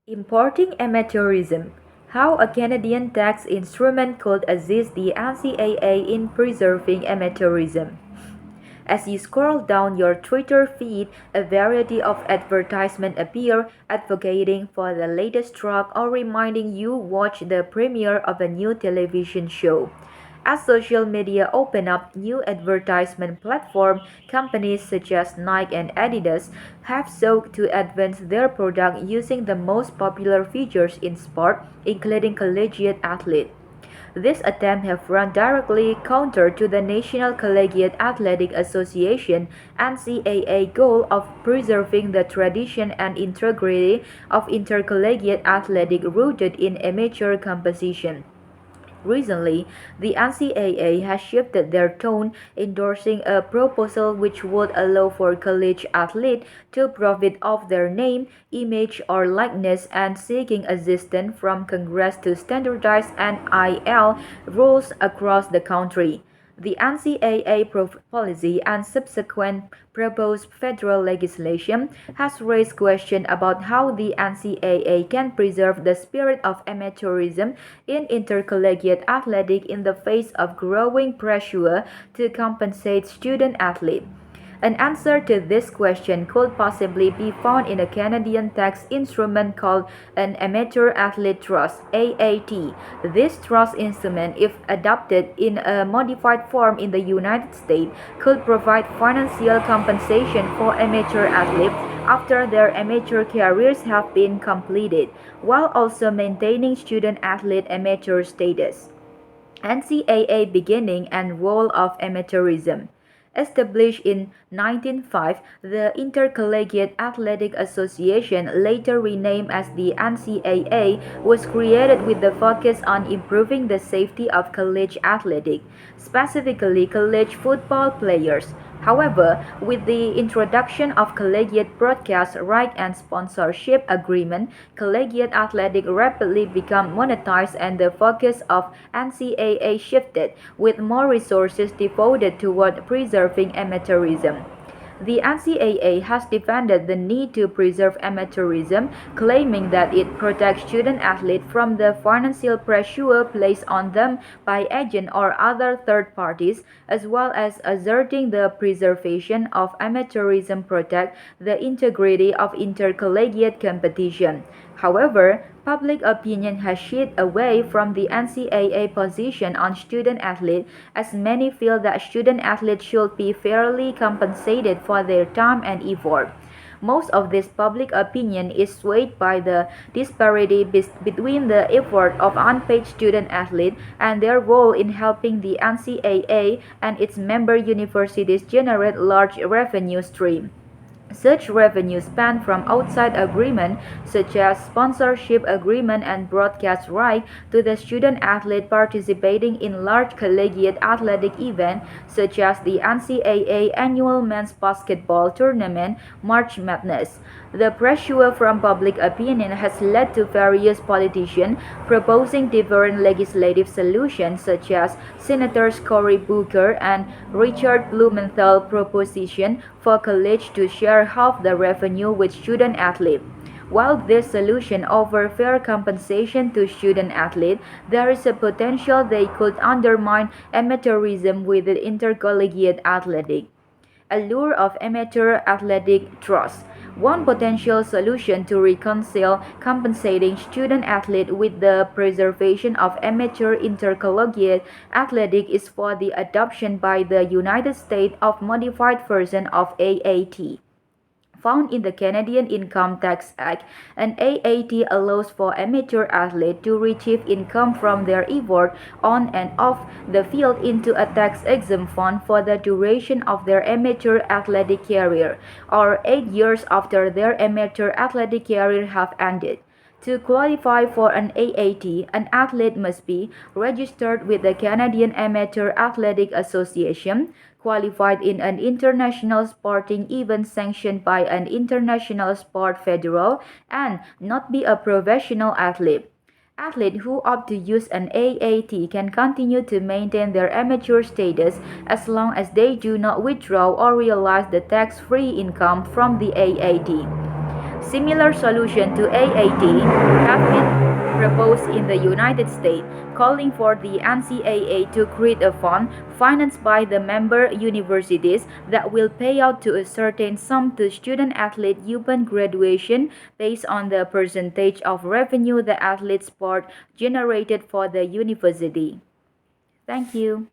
Importing amateurism. How a Canadian tax instrument could assist the NCAA in preserving amateurism. As you scroll down your Twitter feed, a variety of advertisements appear advocating for the latest drug or reminding you watch the premiere of a new television show. As social media open up new advertisement platforms, companies such as Nike and Adidas have sought to advance their product using the most popular features in sport, including collegiate athletes. This attempt have run directly counter to the National Collegiate Athletic Association (NCAA) goal of preserving the tradition and integrity of intercollegiate athletics rooted in amateur competition. Recently, the NCAA has shifted their tone, endorsing a proposal which would allow for college athletes to profit off their name, image, or likeness and seeking assistance from Congress to standardize NIL rules across the country. The NCAA policy and subsequent proposed federal legislation has raised questions about how the NCAA can preserve the spirit of amateurism in intercollegiate athletics in the face of growing pressure to compensate student athletes. An answer to this question could possibly be found in a Canadian tax instrument called an Amateur Athlete Trust (AAT). This trust instrument, if adopted in a modified form in the United States, could provide financial compensation for amateur athletes after their amateur careers have been completed, while also maintaining student athlete amateur status. NCAA beginning and role of amateurism. Established in 1905, the Intercollegiate Athletic Association, later renamed as the NCAA, was created with the focus on improving the safety of college athletics, specifically college football players. However, with the introduction of collegiate broadcast rights and sponsorship agreement, collegiate athletics rapidly became monetized and the focus of NCAA shifted, with more resources devoted toward preserving amateurism. The NCAA has defended the need to preserve amateurism, claiming that it protects student athletes from the financial pressure placed on them by agents or other third parties, as well as asserting the preservation of amateurism protects the integrity of intercollegiate competition. However, public opinion has shifted away from the NCAA position on student athletes, as many feel that student athletes should be fairly compensated for their time and effort. Most of this public opinion is swayed by the disparity between the effort of unpaid student athletes and their role in helping the NCAA and its member universities generate large revenue streams. Such revenue span from outside agreements such as sponsorship agreement and broadcast rights to the student athlete participating in large collegiate athletic events such as the NCAA annual men's basketball tournament March Madness. The pressure from public opinion has led to various politicians proposing different legislative solutions such as Senators Cory Booker and Richard Blumenthal's proposition for colleges to share half the revenue with student athletes. While this solution offers fair compensation to student athletes, there is a potential they could undermine amateurism within intercollegiate athletics. Allure of amateur athletic trust. One potential solution to reconcile compensating student athletes with the preservation of amateur intercollegiate athletics is for the adoption by the United States of modified version of AAT. Found in the Canadian Income Tax Act, an AAT allows for amateur athletes to receive income from their effort on and off the field into a tax-exempt fund for the duration of their amateur athletic career, or 8 years after their amateur athletic career have ended. To qualify for an AAT, an athlete must be registered with the Canadian Amateur Athletic Association, qualified in an international sporting event sanctioned by an international sport federal, and not be a professional athlete. Athletes who opt to use an AAT can continue to maintain their amateur status as long as they do not withdraw or realize the tax-free income from the AAT. Similar solutions to AAT have been proposed in the United States, calling for the NCAA to create a fund financed by the member universities that will pay out to a certain sum to student athletes upon graduation based on the percentage of revenue the athlete's sport generated for the university. Thank you.